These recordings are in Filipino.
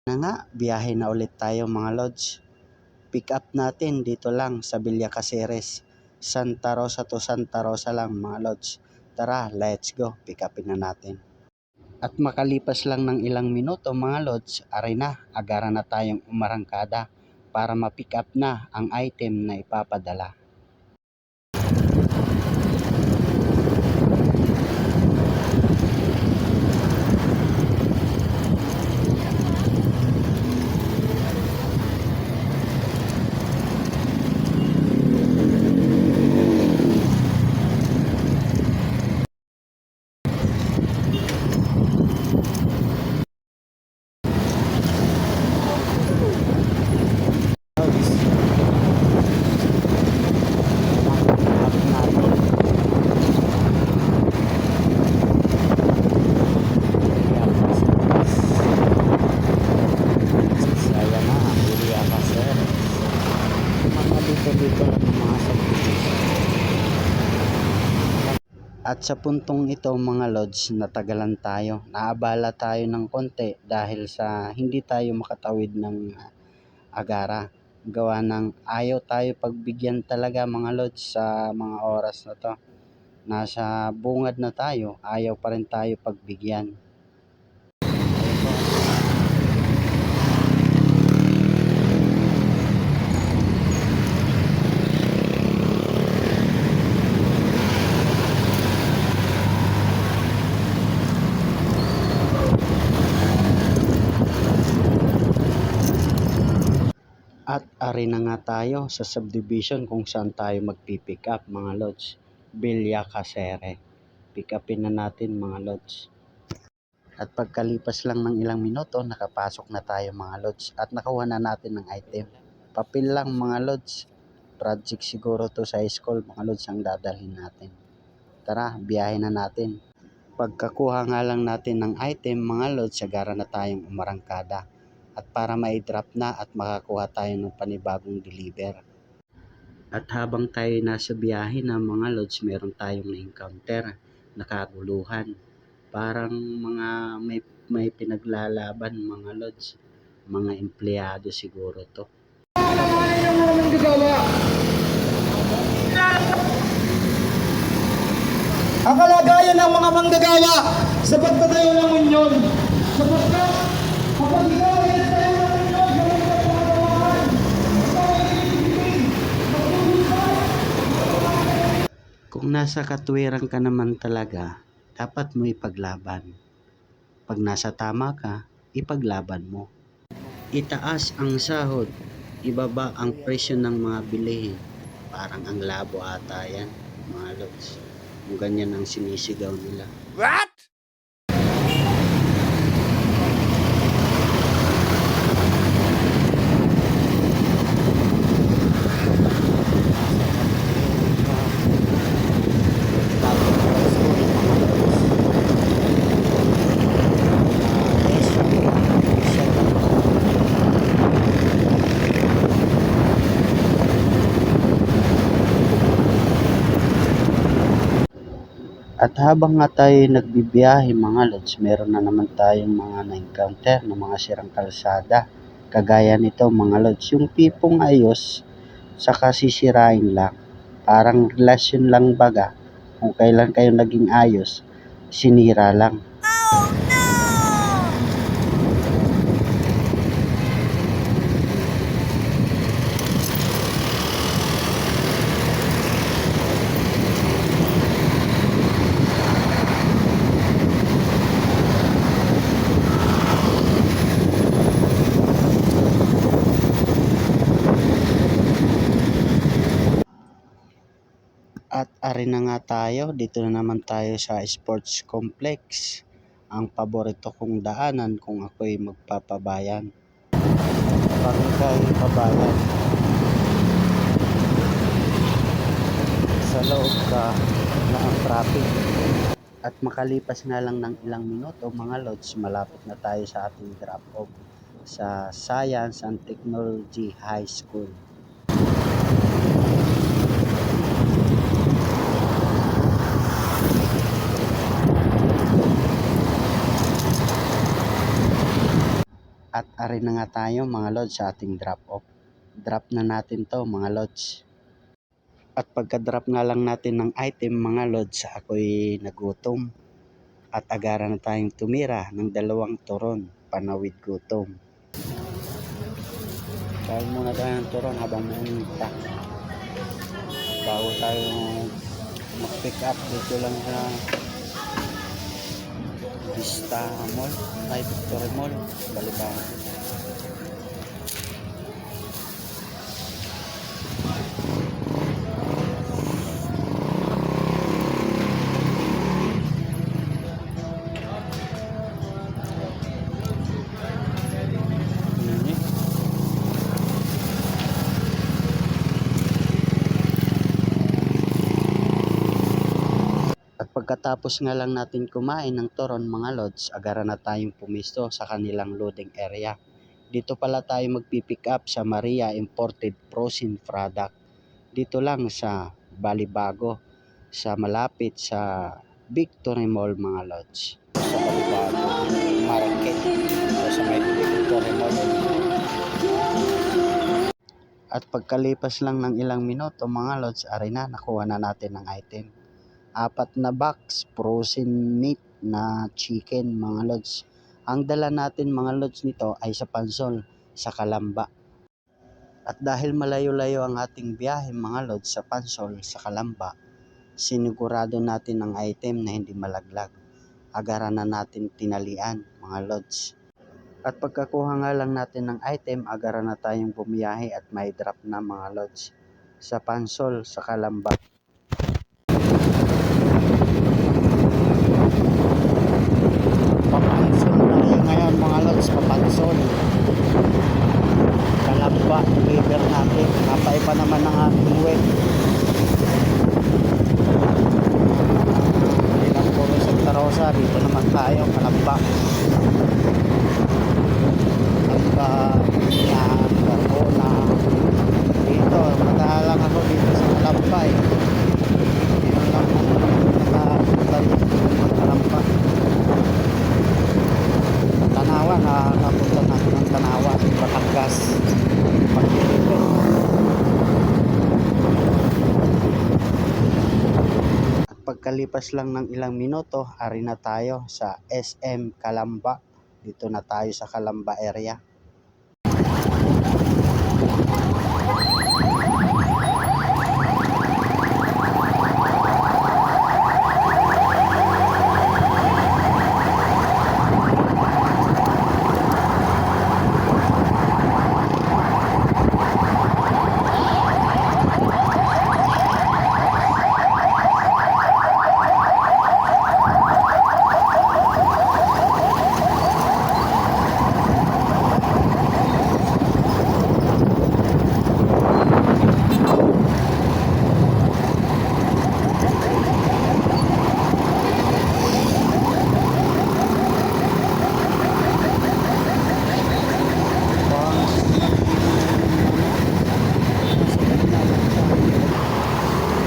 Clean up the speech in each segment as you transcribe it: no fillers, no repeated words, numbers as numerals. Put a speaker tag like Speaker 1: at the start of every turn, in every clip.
Speaker 1: Na nga, biyahe na ulit tayo mga lods. Pick up natin dito lang sa Villa Caceres. Santa Rosa to Santa Rosa lang mga lods. Tara, let's go. Pick upin na natin. At makalipas lang ng ilang minuto mga lods, aray na, agara na tayong umarangkada para ma-pick up na ang item na ipapadala. Dito lang ng mga subdivision. At sa puntong ito mga lods, natagalan tayo. Naabala tayo ng konti dahil sa hindi tayo makatawid ng agara. Gawa ng ayaw tayo pagbigyan talaga mga lods sa mga oras na to. Nasa bungad na tayo, ayaw pa rin tayo pagbigyan. At ari na nga tayo sa subdivision kung saan tayo magpipick up mga lods. Villa Caceres. Pick upin na natin mga lods. At pagkalipas lang ng ilang minuto, nakapasok na tayo mga lods. At nakuha na natin ng item. Papel lang mga lods. Project siguro to sa school mga lods ang dadalhin natin. Tara, biyahe na natin. Pagkakuha nga lang natin ng item mga lods, agara na tayong umarangkada. At para ma-drop na at makakuha tayo ng panibagong deliver. At habang tayo nasa biyahe na mga lods, meron tayong na-encounter na kaguluhan. Parang mga may pinaglalaban mga lods. Mga empleyado siguro to.
Speaker 2: Ang kalagayan ng mga manggagawa sa pagtatayo ng unyon. Sapagkat kapag ikaw ay nagtayo ng unyon, gawin ka pangalaman. Ikaw ay ibigin, magtutulay.
Speaker 1: Kung nasa katwiran ka naman talaga, dapat mo ipaglaban. Pag nasa tama ka, ipaglaban mo. Itaas ang sahod, ibaba ang presyo ng mga bilihin. Parang ang labo ata yan, mga lods. Kung ganyan ang sinisigaw nila.
Speaker 3: What?
Speaker 1: At habang nga tayo nagbibiyahe mga lods, meron na naman tayong mga na-encounter na mga sirang kalsada. Kagaya nito mga lods, yung tipong ayos, saka sisirain lang. Parang relasyon lang baga, kung kailan kayo naging ayos, sinira lang. At ari na nga tayo, dito na naman tayo sa sports complex. Ang paborito kong daanan kung ako'y magpapabayan. Barangay Pabayan. Sa loob ka na ang traffic. At makalipas nga lang ng ilang minuto mga lods, malapit na tayo sa ating drop-off sa Science and Technology High School. At ari na nga tayo mga lods sa ating drop off. Drop na natin to mga lods. At pagka-drop nga lang natin ng item mga lods, ako'y nagutom. At agara na tayong tumira ng 2 turon, panawid gutom. Kain muna tayo ng turon habang mainita. Bago tayo mag-pick up dito lang sa Vista Mall, ay Victory Mall, Balibago. At pagkatapos nga lang natin kumain ng turon mga lods, agara na tayong pumisto sa kanilang loading area. Dito pala tayo magpipick up sa Maria Imported Frozen Product. Dito lang sa Balibago, sa malapit sa Victory Mall mga lods. Sa Balibago Market, sa may Victory Mall. At pagkalipas lang ng ilang minuto mga lods, ari na, nakuha na natin ang item. 4 na box frozen meat na chicken mga lods. Ang dala natin mga lods nito ay sa Pansol, sa Calamba. At dahil malayo-layo ang ating biyahe mga lods sa Pansol, sa Calamba, sinigurado natin ang item na hindi malaglag. Agara na natin tinalian mga lods. At pagkakuha nga lang natin ng item, agara na tayong bumiyahe at may drop na mga lods sa Pansol, sa Calamba. Papansol na kayo ngayon mga lods, papansol. Calamba, deliver natin. Napaiba naman ang ating web. Ilang puro Santa Rosa, dito naman tayo, Calamba. Calamba, yan, Carbona. Dito, madahalang ako dito sa Calamba eh. Yun lang nakapunta dito sa Calamba. Tanawan, nakapunta natin ng Tanawan, Batangas, pag-deliver. At pagkalipas lang ng ilang minuto, ari na tayo sa SM Calamba. Dito na tayo sa Calamba area.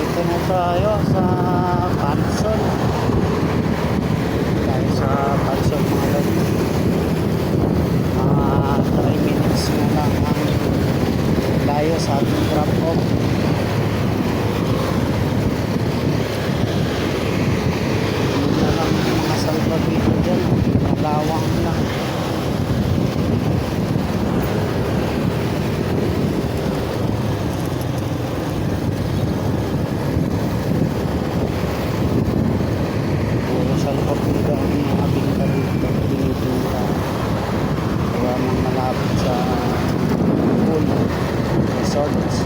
Speaker 1: Dito na tayo sa Pansol. Tayo sa Pansol mga lods. 3 minutes na lang ang layo sa ating drop off. Yun na lang mga salva dito dyan. Malawang lang. Puro salva-pida ang mga bingka dito. Pinipinta. Kaya nang malapit sa pool resorts.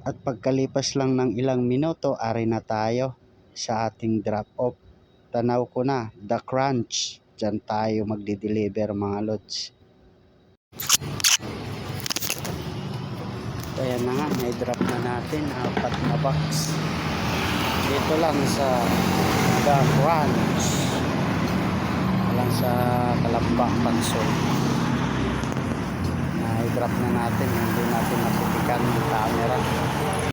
Speaker 1: At pagkalipas lang ng ilang minuto, ari na tayo sa ating drop off. Tanaw ko na, The Crunch. Diyan tayo magdi-deliver mga lods. Ayan na nga, may drop na natin, 4 na box. Dito lang sa The Crunch. Lang sa Calamba, Pansol. Na-drop na natin, hindi natin napipick Canon camera.